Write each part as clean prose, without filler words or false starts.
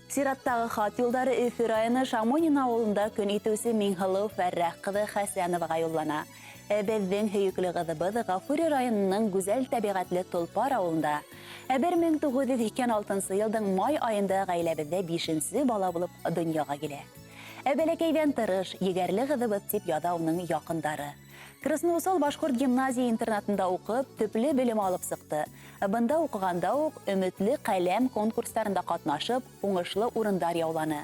Сираттағы хат юлдары Өфі районы Шамонин ауылында көн итүсі Минхалов Фәррәх кызы Хәсәноваға юллана. Беҙҙең һөйөклө ҡыҙыбыҙ Ғафури районының гүзәл тәбиғәтле Толпар ауылында. 1956 йылдың май айында ғаиләбеҙҙә 5-нсе бала булып донъяға килә. Бәләкәйҙән тырыш, егәрле ҡыҙыбыҙ тип яҙа уның яҡындары. Красноусол башҡорт гимназия интернатында уҡып, төплө белем алып сыҡты. Бында уҡығанда уҡ өмөтлө ҡәләм конкурстарында ҡатнашып, уңышлы урындар яуланы.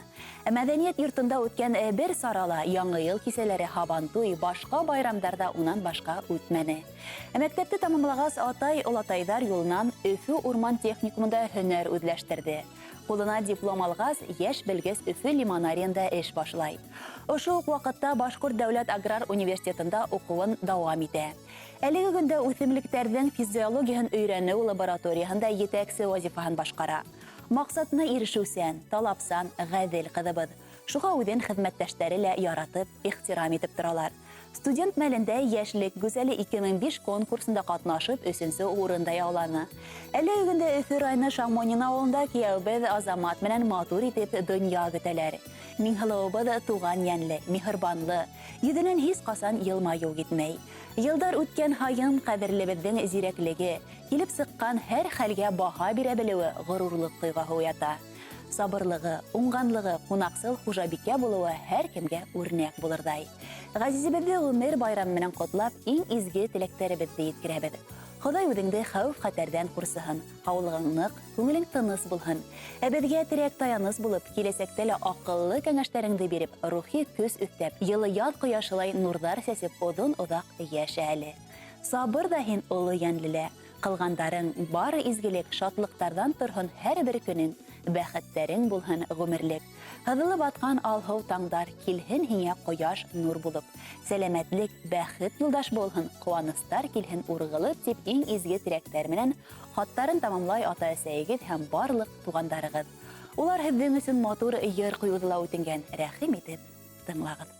Мәҙәниәт йортонда үткән бер сарала Яңы йыл кисәләре һабантуй, башҡа байрамдарҙа унан башҡа үтмәне. Мәктәпте тамамлағас, атай-олатайҙар юлынан Өфө урман техникумында һөнәр үҙләштерҙе. Ҡулына диплом алғас, йәш белгес Өфө лимонарийында эш башлай. Ошо уҡ ваҡытта Башҡорт дәүләт аграр университетында уҡыуын дауам итә. Әлеге көндә үҫемлектәрҙең физиологияһын өйрәнеү лабораторияһында етәксе вазифаһын башҡара. Маҡсатына ирешеүсән, талапсан, ғәҙел ҡыҙыбыҙ. Шуға үҙен хеҙмәттәштәре лә яратып, ихтирам итеп торалар. Студент мәлендә йәшлек гүзәле 2005 конкурсында ҡатнашып, 3-нсе урында яуланы. Әлеге көндә Өфө районы Шамонин ауылында кейәүбеҙ Азамат менән матур итеп донъя көтәләр. Минһылыуыбыҙ туған йәнле, миһырбанлы, йөҙөнән һис ҡасан йылмайыу китмәй. Йылдар үткән һайын ҡәҙерлебеҙҙең зирәклеге, килеп сыҡҡан һәр хәлгә баһа бирә белеүе ғорурлыҡ тойғоһо уята. Сабырлығы, уңғанлығы, ҡунаҡсыл хужабикә булыуы һәр кемгә үрнәк булырҙай. Ғәзизебеҙҙе ғүмер байрамы менән ҡотлап, иң изге теләктәребеҙҙе еткерәбеҙ. Хоҙай үҙеңде хәүеф-хәтәрҙән ҡурсыһын, һаулығың ныҡ, күңелең тыныс булһын. Беҙгә терәк таяныс булып, киләсәктә лә аҡыллы кәңәштәреңде биреп, рухи көс өҫтәп, йылы яҙ ҡояшылай нурҙар сәсеп, оҙон-оҙаҡ йәшә әле. Сабыр ҙа һин оло йәнлелә. Ҡылғандарың бары изгелек, шатлыҡтарҙан торһон һәр бер көнөң. Бәхеттәрең булһын ғүмерлек. Һыҙылып атҡан алһыу таңдар килһен һиңә ҡояш нур булып. Сәләмәтлек, бәхет юлдаш булһын, ҡыуаныстар килһен урғылып тип иң изге теләктәр менән хаттарын тамамлай ата-әсәйегеҙ һәм барлыҡ туғандарығыҙ. Улар һеҙҙең өсөн матур йыр ҡуйыуҙы ла үтенгән. Рәхим итеп тыңлағыҙ.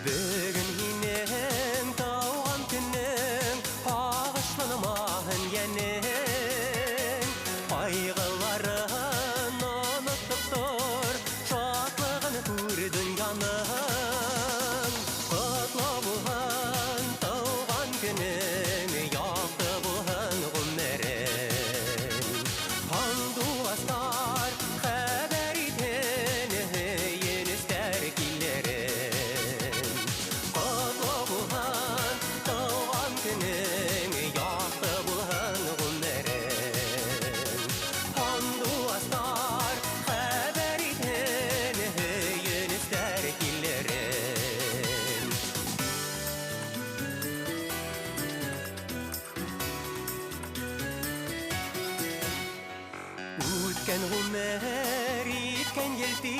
Bugün yinem tauğan günüm, bağışlanamahın yenin. Kaygıların unutup dur, şatlığını kur dünyanın. Kutlu bulun tauğan günüm, yaktı bulun günlerin. Panduaslar haber iten, yenizler gillerin. Үткен ғүмер, еткен елді